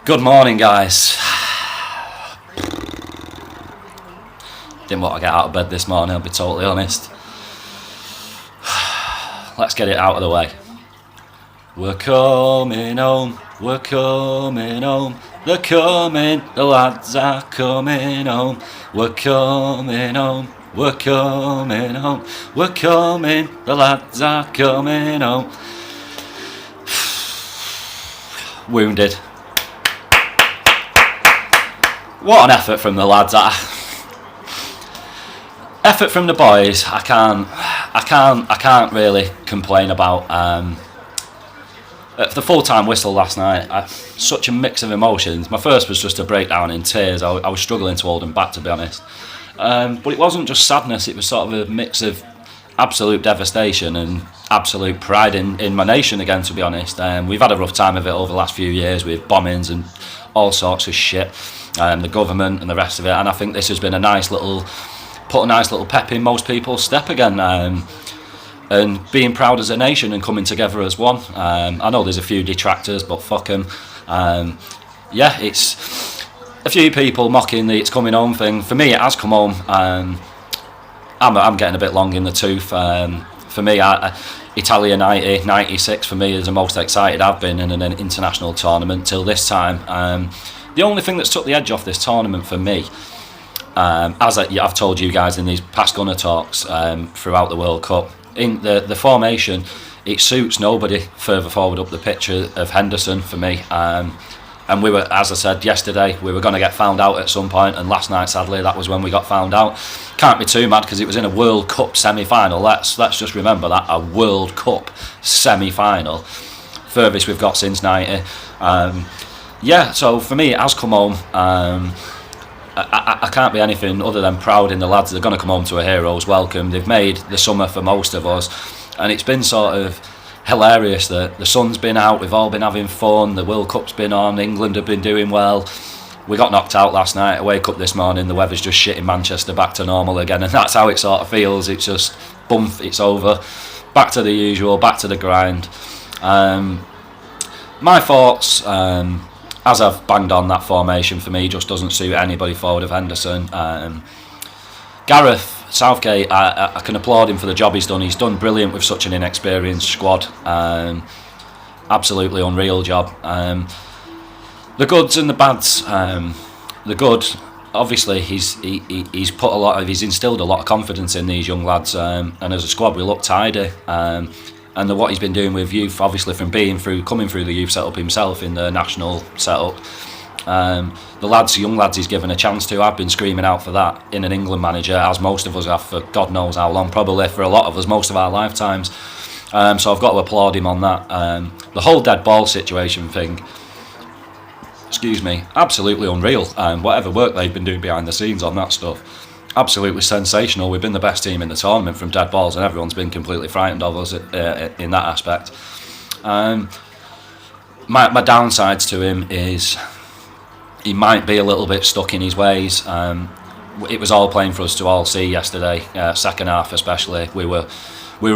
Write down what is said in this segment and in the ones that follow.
Good morning, guys. Didn't want to get out of bed this morning, I'll be totally honest. Let's get it out of the way. We're coming home, we're coming home. They're coming, the lads are coming home. We're coming home, we're coming home. We're coming, the lads are coming home. Wounded. What an effort from the lads. Effort from the boys. I can't really complain about. The full-time whistle last night, such a mix of emotions. My first was just a breakdown in tears. I was struggling to hold them back, to be honest. But it wasn't just sadness, it was sort of a mix of absolute devastation and absolute pride in my nation again, to be honest. We've had a rough time of it over the last few years with bombings and all sorts of shit, the government and the rest of it, and I think this has been put a nice little pep in most people's step again, and being proud as a nation and coming together as one. I know there's a few detractors, but fuck them. It's a few people mocking the "it's coming home" thing. For me, it has come home. I'm getting a bit long in the tooth. For me, Italia 96 for me is the most excited I've been in an international tournament till this time. The only thing that's took the edge off this tournament for me, as I've told you guys in these past Gunner talks throughout the World Cup, in the formation, it suits nobody further forward up the pitch of Henderson for me. And we were, as I said yesterday, we were going to get found out at some point, and last night, sadly, that was when we got found out. Can't be too mad because it was in a World Cup semi-final. Let's just remember that, a World Cup semi-final, furthest we've got since '90. So for me, it has come home. I can't be anything other than proud in the lads. They're going to come home to a hero's welcome. They've made the summer for most of us, and it's been sort of hilarious that the sun's been out, we've all been having fun, the World Cup's been on, England have been doing well. We got knocked out last night. I wake up this morning, the weather's just shit in Manchester, back to normal again, and that's how it sort of feels. It's just bump, it's over, back to the usual, back to the grind. My thoughts, as I've banged on, that formation for me just doesn't suit anybody forward of Henderson. Gareth Southgate, I can applaud him for the job he's done. He's done brilliant with such an inexperienced squad. Absolutely unreal job. The goods and the bads. The good, obviously, he's he's instilled a lot of confidence in these young lads, and as a squad we look tidy. And what he's been doing with youth, obviously from coming through the youth setup himself in the national setup. The young lads he's given a chance to, I've been screaming out for that in an England manager, as most of us have for God knows how long, probably for a lot of us, most of our lifetimes. So I've got to applaud him on that. The whole dead ball situation thing, absolutely unreal. Whatever work they've been doing behind the scenes on that stuff, absolutely sensational. We've been the best team in the tournament from dead balls, and everyone's been completely frightened of us in that aspect. My downsides to him is he might be a little bit stuck in his ways. It was all plain for us to all see yesterday, second half especially. We were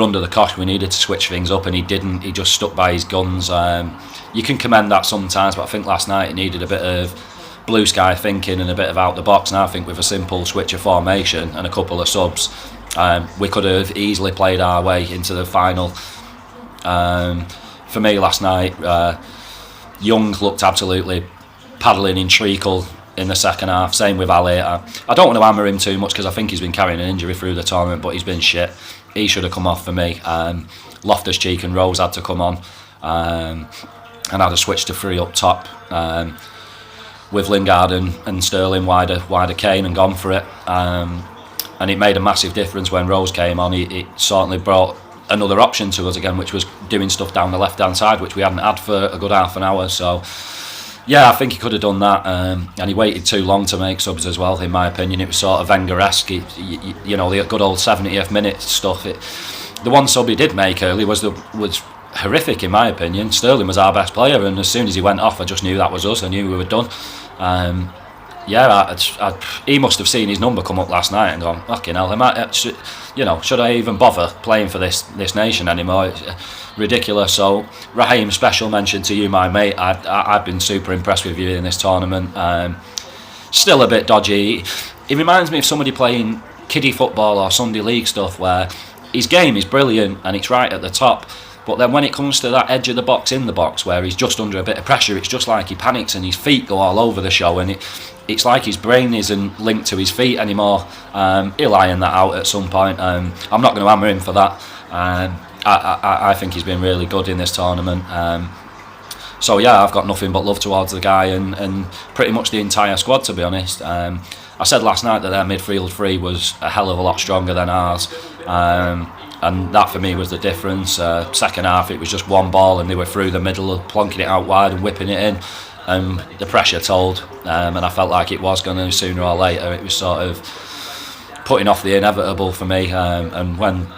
under the cosh, we needed to switch things up, and he didn't. He just stuck by his guns. You can commend that sometimes, but I think last night it needed a bit of blue sky thinking and a bit of out the box, and I think with a simple switch of formation and a couple of subs, we could have easily played our way into the final. For me last night, Young looked absolutely paddling in treacle in the second half, same with Ali. I don't want to hammer him too much because I think he's been carrying an injury through the tournament, but he's been shit. He should have come off for me. Loftus-Cheek and Rose had to come on, and had a switch to three up top, with Lingard and Sterling wider Kane, and gone for it. And it made a massive difference when Rose came on. It certainly brought another option to us again, which was doing stuff down the left-hand side, which we hadn't had for a good half an hour. So yeah, I think he could have done that, and he waited too long to make subs as well, in my opinion. It was sort of Wenger-esque, you know, the good old 70th minute stuff. The one sub he did make early was horrific, in my opinion. Sterling was our best player, and as soon as he went off, I just knew that was us. I knew we were done. he must have seen his number come up last night and gone, fucking hell, should I even bother playing for this nation anymore? It's ridiculous. So Raheem, special mention to you, my mate. I've been super impressed with you in this tournament. Still a bit dodgy. He reminds me of somebody playing kiddie football or Sunday league stuff where his game is brilliant and it's right at the top, but then when it comes to that edge of the box, in the box, where he's just under a bit of pressure, it's just like he panics and his feet go all over the show, and it's like his brain isn't linked to his feet anymore. He'll iron that out at some point. I'm not going to hammer him for that. I think he's been really good in this tournament. So yeah, I've got nothing but love towards the guy and pretty much the entire squad, to be honest. I said last night that their midfield three was a hell of a lot stronger than ours. And that for me was the difference. Second half it was just one ball and they were through the middle, plonking it out wide and whipping it in, and the pressure told, and I felt like it was going to sooner or later. It was sort of putting off the inevitable for me, and when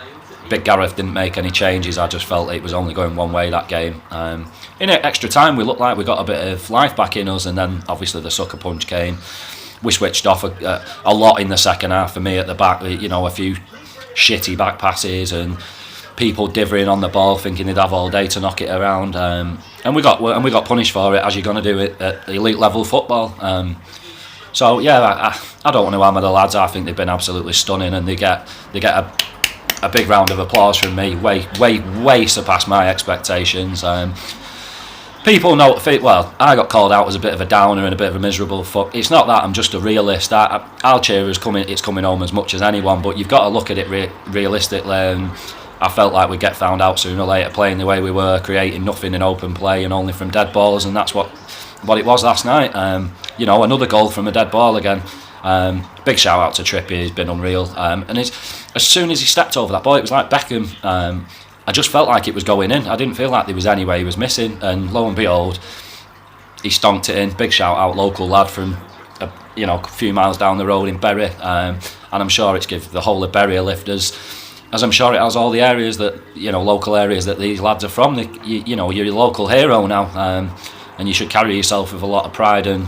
Big Gareth didn't make any changes, I just felt it was only going one way, that game. In extra time we looked like we got a bit of life back in us, and then obviously the sucker punch came. We switched off a lot in the second half for me at the back, a few shitty back passes and people dithering on the ball thinking they'd have all day to knock it around, and we got punished for it, as you're going to do it at elite level football. So yeah, I don't want to hammer the lads. I think they've been absolutely stunning, and they get a big round of applause from me. Way surpassed my expectations. People know, well, I got called out as a bit of a downer and a bit of a miserable fuck. It's not that, I'm just a realist. I'll cheer it's coming home as much as anyone, but you've got to look at it realistically, and I felt like we'd get found out sooner or later playing the way we were, creating nothing in open play and only from dead balls, and that's what it was last night. Another goal from a dead ball again. Big shout out to Trippier, he's been unreal. And as soon as he stepped over that ball, it was like Beckham. I just felt like it was going in. I didn't feel like there was any way he was missing, and lo and behold, he stonked it in. Big shout out, local lad from a few miles down the road in Bury, and I'm sure it's give the whole of Bury a lift, as I'm sure it has all the areas that local areas that these lads are from. You're your local hero now, and you should carry yourself with a lot of pride and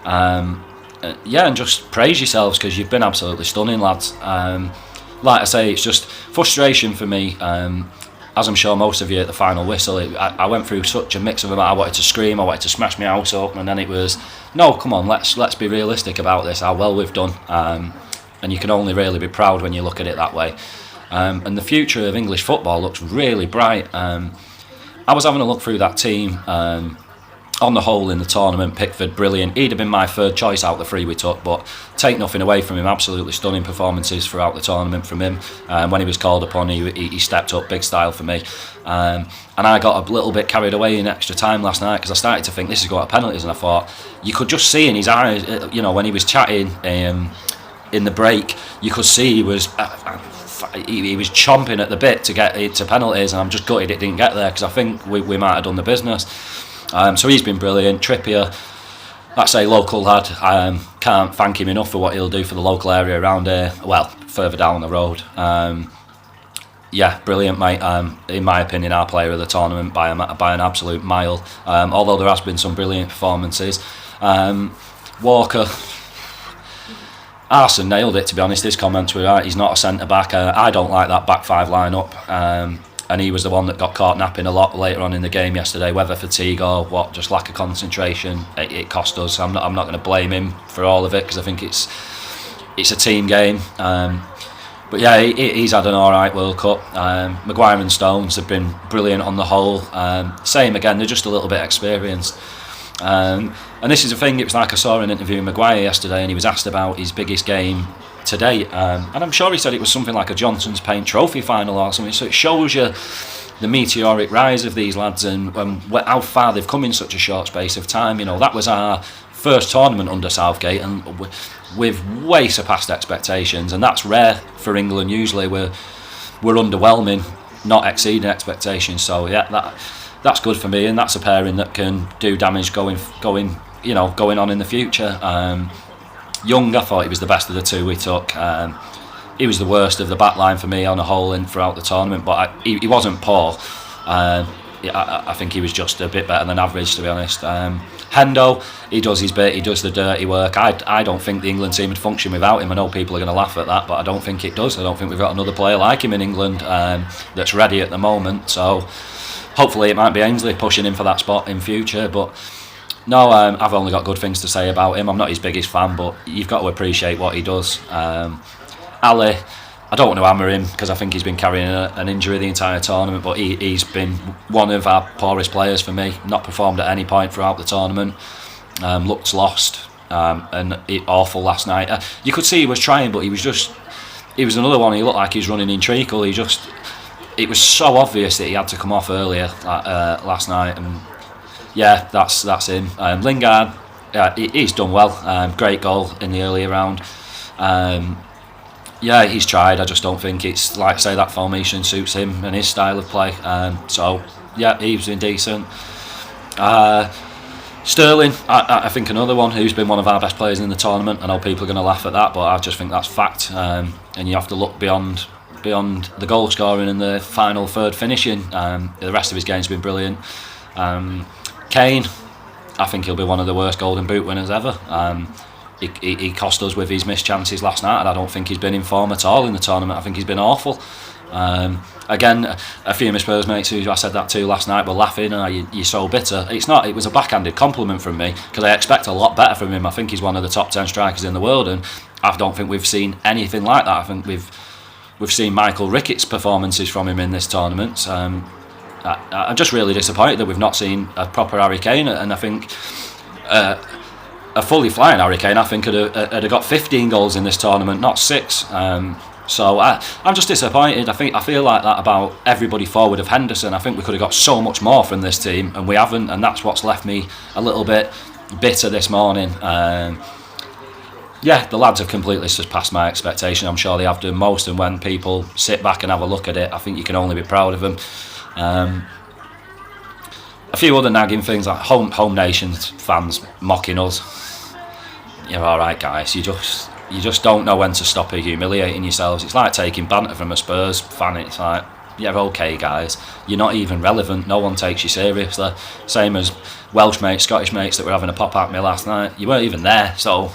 and just praise yourselves, because you've been absolutely stunning, lads. Like I say, it's just frustration for me, as I'm sure most of you at the final whistle. I went through such a mix of them. I wanted to scream, I wanted to smash my house open, and then it was, no, come on, let's be realistic about this, how well we've done, and you can only really be proud when you look at it that way. And the future of English football looks really bright. I was having a look through that team. On the whole in the tournament, Pickford, brilliant. He'd have been my third choice out the three we took, but take nothing away from him. Absolutely stunning performances throughout the tournament from him. When he was called upon, he stepped up big style for me. And I got a little bit carried away in extra time last night, because I started to think this is going to penalties, and I thought you could just see in his eyes, when he was chatting in the break, you could see he was chomping at the bit to get it to penalties, and I'm just gutted it didn't get there, because I think we might have done the business. So he's been brilliant. Trippier, that's a local lad. Can't thank him enough for what he'll do for the local area around here. Well, further down the road. Brilliant, mate. In my opinion, our player of the tournament by an absolute mile. Although there has been some brilliant performances. Walker, Arsene nailed it, to be honest. His comments were right. He's not a centre back. I don't like that back five lineup. And he was the one that got caught napping a lot later on in the game yesterday, whether fatigue or what, just lack of concentration. It cost us. I'm not going to blame him for all of it, because I think it's a team game. But yeah, he's had an alright World Cup. Maguire and Stones have been brilliant on the whole. Same again, they're just a little bit experienced. And this is the thing, it was like I saw an interview with Maguire yesterday, and he was asked about his biggest game to date, and I'm sure he said it was something like a Johnson's Paint Trophy final or something. So it shows you the meteoric rise of these lads and how far they've come in such a short space of time. That was our first tournament under Southgate, and we've way surpassed expectations, and that's rare for England. Usually we're underwhelming, not exceeding expectations. So yeah, that's good for me, and that's a pairing that can do damage going on in the future. Young, I thought he was the best of the two we took. He was the worst of the back line for me on a whole throughout the tournament, but he wasn't poor. I think he was just a bit better than average, to be honest. Hendo, he does his bit, he does the dirty work. I don't think the England team would function without him. I know people are going to laugh at that, but I don't think it does. I don't think we've got another player like him in England that's ready at the moment. So hopefully it might be Ainsley pushing him for that spot in future. But no, I've only got good things to say about him. I'm not his biggest fan, but you've got to appreciate what he does. Ali, I don't want to hammer him because I think he's been carrying an injury the entire tournament, but he's been one of our poorest players for me. Not performed at any point throughout the tournament. Looked lost and awful last night. You could see he was trying, but he was another one. He looked like he was running in treacle. It was so obvious that he had to come off earlier last night, and yeah, that's him. Lingard, he's done well. Great goal in the earlier round. Yeah, he's tried. I just don't think it's, like I say, that formation suits him and his style of play. So, yeah, he's been decent. Sterling, I think another one who's been one of our best players in the tournament. I know people are going to laugh at that, but I just think that's fact. And you have to look beyond the goal scoring and the final third finishing. The rest of his game's been brilliant. Kane, I think he'll be one of the worst Golden Boot winners ever. He cost us with his missed chances last night, and I don't think he's been in form at all in the tournament. I think he's been awful. Again, a few of my Spurs mates who I said that to last night were laughing, you're so bitter. It's not, it was a backhanded compliment from me, because I expect a lot better from him. I think he's one of the top 10 strikers in the world, and I don't think we've seen anything like that. I think we've seen Michael Ricketts' performances from him in this tournament. I'm just really disappointed that we've not seen a proper Harry Kane, and I think a fully flying Harry Kane, I think, had have got 15 goals in this tournament, not 6. So I'm just disappointed. I feel like that about everybody forward of Henderson. I think we could have got so much more from this team, and we haven't, and that's what's left me a little bit bitter this morning. Yeah, the lads have completely surpassed my expectation. I'm sure they have done most, and when people sit back and have a look at it, I think you can only be proud of them. A few other nagging things, like home nations fans mocking us. You're alright, guys. You just don't know when to stop humiliating yourselves. It's like taking banter from a Spurs fan. It's like, yeah, okay, guys, you're not even relevant. No one takes you seriously. Same as Welsh mates, Scottish mates that were having a pop at me last night. You weren't even there, so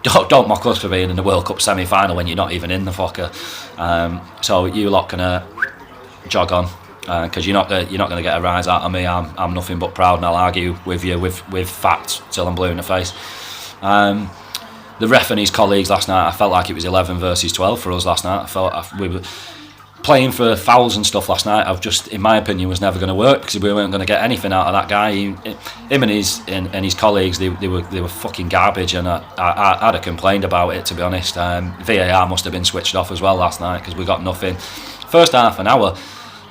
don't mock us for being in the World Cup semi-final when you're not even in the fucker. So you lot can jog on, because you're not going to get a rise out of me. I'm nothing but proud, and I'll argue with you with facts till I'm blue in the face. The ref and his colleagues last night, I felt like it was 11 versus 12 for us last night. I felt we were playing for fouls and stuff last night. In my opinion, was never going to work, because we weren't going to get anything out of that guy. Him and his colleagues, they were fucking garbage, and I'd have complained about it, to be honest. VAR must have been switched off as well last night, because we got nothing. First half an hour,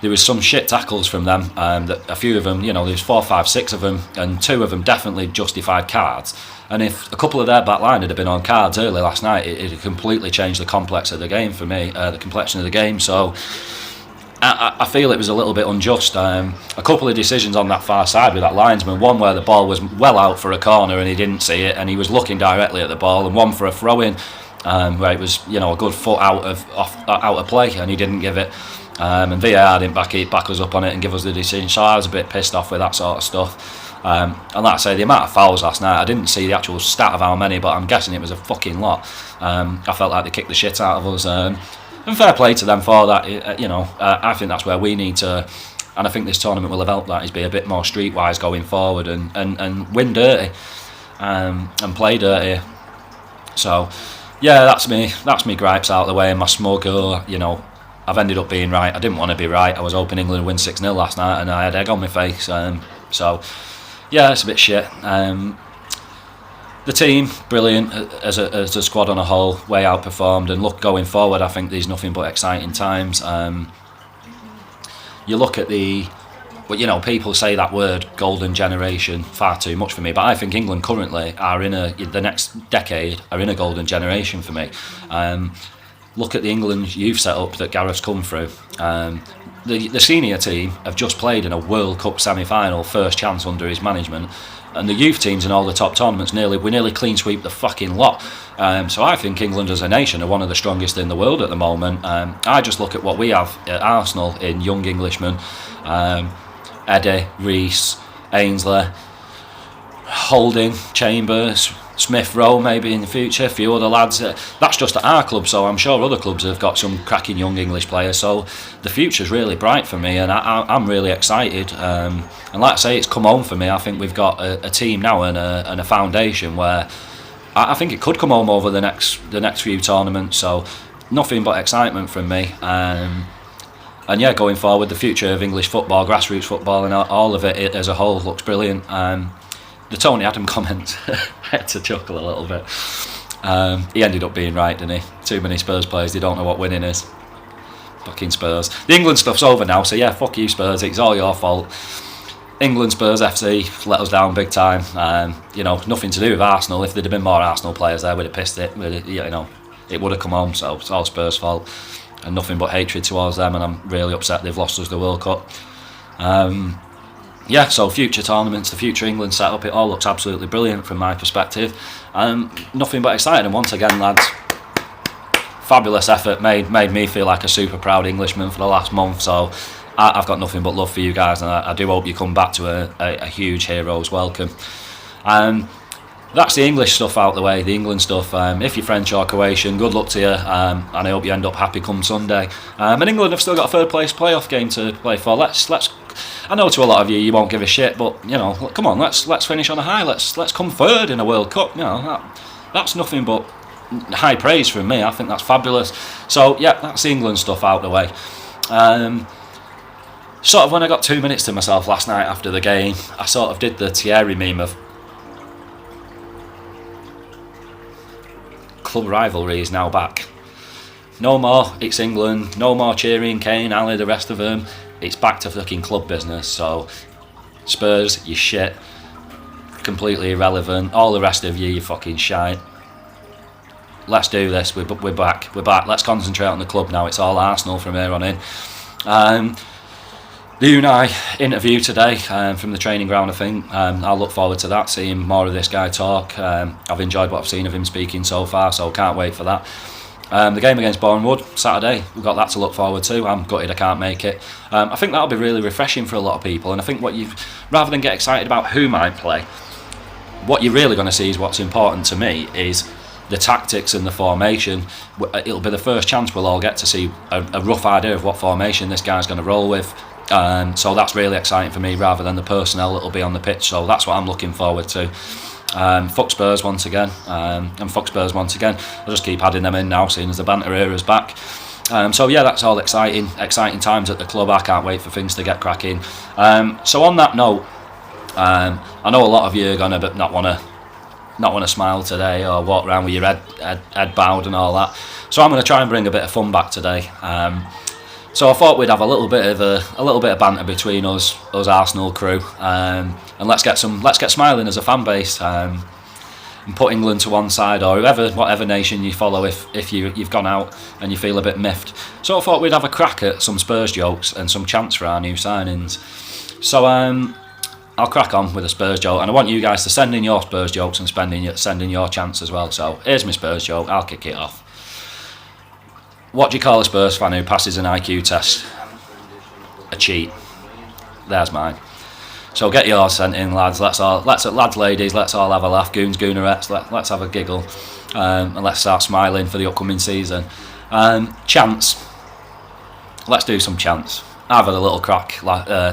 there was some shit tackles from them. That a few of them, there was 4, 5, 6 of them, and 2 of them definitely justified cards. And if a couple of their back line had been on cards early last night, it had completely changed the complex of the game for me, the complexion of the game. So I feel it was a little bit unjust. A couple of decisions on that far side with that linesman. One where the ball was well out for a corner and he didn't see it, and he was looking directly at the ball, and one for a throw-in where it was a good foot out of play, and he didn't give it. And VAR didn't back us up on it and give us the decision. So I was a bit pissed off with that sort of stuff. And like I say, the amount of fouls last night, I didn't see the actual stat of how many, but I'm guessing it was a fucking lot. I felt like they kicked the shit out of us, and fair play to them for that. I think that's where we need to, and I think this tournament will have helped that, is be a bit more streetwise going forward and win dirty and play dirty. So yeah, that's me gripes out of the way, and my smug. I've ended up being right. I didn't want to be right. I was hoping England would win 6-0 last night, and I had egg on my face. So yeah, it's a bit shit. The team, brilliant as a squad on a whole, way outperformed, and look, going forward, I think there's nothing but exciting times. You look at people say that word golden generation far too much for me, but I think England currently are the next decade are in a golden generation for me. Look at the England youth setup that Gareth's come through. The senior team have just played in a World Cup semi-final, first chance under his management, and the youth teams in all the top tournaments we nearly clean sweep the fucking lot. So I think England as a nation are one of the strongest in the world at the moment. I just look at what we have at Arsenal in young Englishmen, Eddie, Reece, Ainsley. Holding, Chambers, Smith Rowe maybe in the future, a few other lads. That's just at our club, so I'm sure other clubs have got some cracking young English players. So the future's really bright for me, and I'm really excited. And like I say, it's come home for me. I think we've got a team now and a foundation where I think it could come home over the next few tournaments. So nothing but excitement from me. And yeah, going forward, the future of English football, grassroots football, and all of it as a whole looks brilliant. The Tony Adam comment, I had to chuckle a little bit. He ended up being right, didn't he? Too many Spurs players, they don't know what winning is. Fucking Spurs. The England stuff's over now, so yeah, fuck you Spurs, it's all your fault. England, Spurs, FC let us down big time. Nothing to do with Arsenal. If there'd have been more Arsenal players there, we'd have pissed it. It would have come home, so it's all Spurs' fault. And nothing but hatred towards them, and I'm really upset they've lost us the World Cup. So future tournaments, the future England setup, it all looks absolutely brilliant from my perspective. Nothing but exciting, and once again, lads, fabulous effort, made me feel like a super proud Englishman for the last month. So I've got nothing but love for you guys, and I do hope you come back to a huge hero's welcome. That's the English stuff out the way, the England stuff. If you're French or Croatian, good luck to you, and I hope you end up happy come Sunday. And England have still got a third place playoff game to play for. Let's. I know to a lot of you won't give a shit, but come on, let's finish on a high. Let's come third in a World Cup. That's nothing but high praise from me. I think that's fabulous. So yeah, that's the England stuff out the way. Sort of when I got 2 minutes to myself last night after the game, I sort of did the Thierry meme of club rivalry is now back. No more, it's England. No more cheering Kane, Ali, the rest of them. It's back to fucking club business. So Spurs, you shit. Completely irrelevant. All the rest of you fucking shite. Let's do this. We're back. Let's concentrate on the club now. It's all Arsenal from here on in. The Unai interview today from the training ground, I think. I'll look forward to that, seeing more of this guy talk. I've enjoyed what I've seen of him speaking so far, so can't wait for that. The game against Bournemouth, Saturday, we've got that to look forward to. I'm gutted I can't make it. I think that'll be really refreshing for a lot of people, and I think rather than get excited about who might play, what you're really going to see is what's important to me is the tactics and the formation. It'll be the first chance we'll all get to see a rough idea of what formation this guy's going to roll with. So that's really exciting for me, rather than the personnel that'll be on the pitch. So that's what I'm looking forward to. Fuck Spurs once again, and fuck Spurs once again. I'll just keep adding them in now, seeing as the banter era's back. So yeah, that's all exciting times at the club. I can't wait for things to get cracking. So on that note, I know a lot of you are gonna not want to smile today or walk around with your head bowed and all that. So I'm going to try and bring a bit of fun back today. So I thought we'd have a little bit of banter between us Arsenal crew, and let's get smiling as a fan base, and put England to one side, or whatever nation you follow if you've gone out and you feel a bit miffed. So I thought we'd have a crack at some Spurs jokes and some chants for our new signings. So I'll crack on with a Spurs joke, and I want you guys to send in your Spurs jokes and send in your chants as well. So here's my Spurs joke, I'll kick it off. What do you call a Spurs fan who passes an IQ test? A cheat. There's mine. So get yours sent in, lads. Lads, ladies, let's all have a laugh. Goons, goonerettes, let's have a giggle, and let's start smiling for the upcoming season. Chants. Let's do some chants. I've had a little crack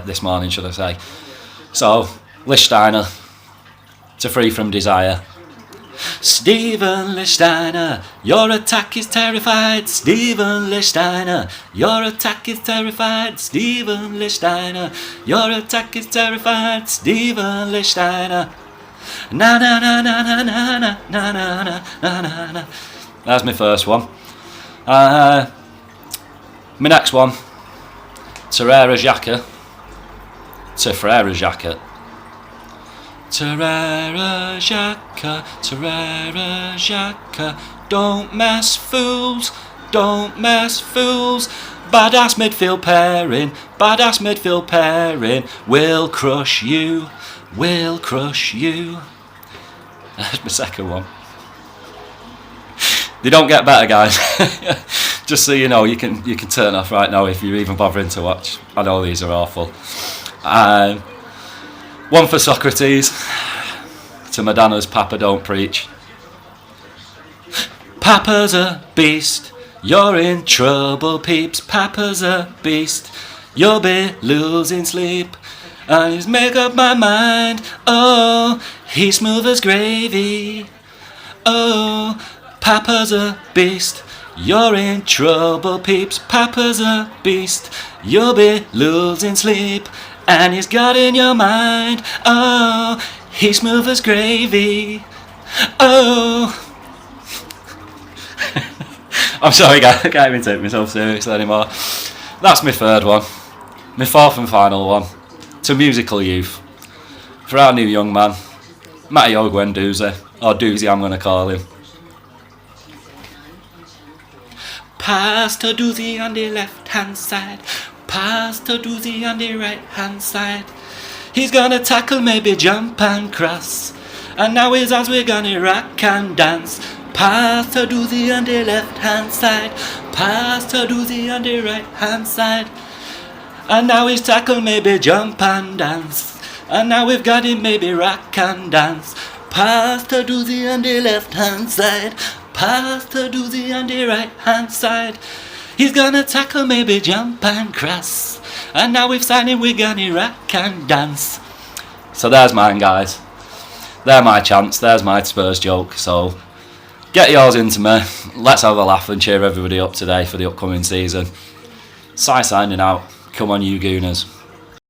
this morning, should I say. So, Lichtsteiner to Free From Desire. Steven Lichtsteiner, your attack is terrified. Steven Lichtsteiner, your attack is terrified. Steven Lichtsteiner, your attack is terrified. Steven Lichtsteiner. Na na na na na na na na na na na na. That's my first one. My next one. Terrera Xhaka to Frere Xhaka. Terrera Xhaka, Terrera Xhaka. Don't mess fools, don't mess fools. Badass midfield pairing. We'll crush you, we'll crush you. That's my second one. They don't get better, guys. Just so you know, you can turn off right now if you're even bothering to watch. I know these are awful. One for Socrates to Madonna's Papa Don't Preach. Papa's a beast, you're in trouble, peeps. Papa's a beast, you'll be losing sleep. And he's make up my mind, oh, he's smooth as gravy. Oh, Papa's a beast, you're in trouble, peeps. Papa's a beast, you'll be losing sleep. And he's got in your mind, oh, he's smooth as gravy. Oh. I'm sorry guys, I can't even take myself seriously anymore. That's my third one. My fourth and final one. To musical youth. For our new young man, Matty Ogwendouzi, or Doozy I'm going to call him. Pastor Doozy on the left hand side, Pastor Doozy on the right hand side. He's gonna tackle, maybe jump and cross, and now he's as we're gonna rock and dance. Pastor Doozy on the left hand side, Pastor Doozy on the right hand side. And now he's tackle, maybe jump and dance, and now we've got him, maybe rock and dance. Pastor Doozy on the left hand side, Pastor Doozy on the right hand side. He's gonna tackle, maybe jump and cross, and now we've signed him, we're gonna rock and dance. So there's mine, guys. They're my chants, there's my Spurs joke. So get yours into me. Let's have a laugh and cheer everybody up today for the upcoming season. Si signing out. Come on, you Gooners.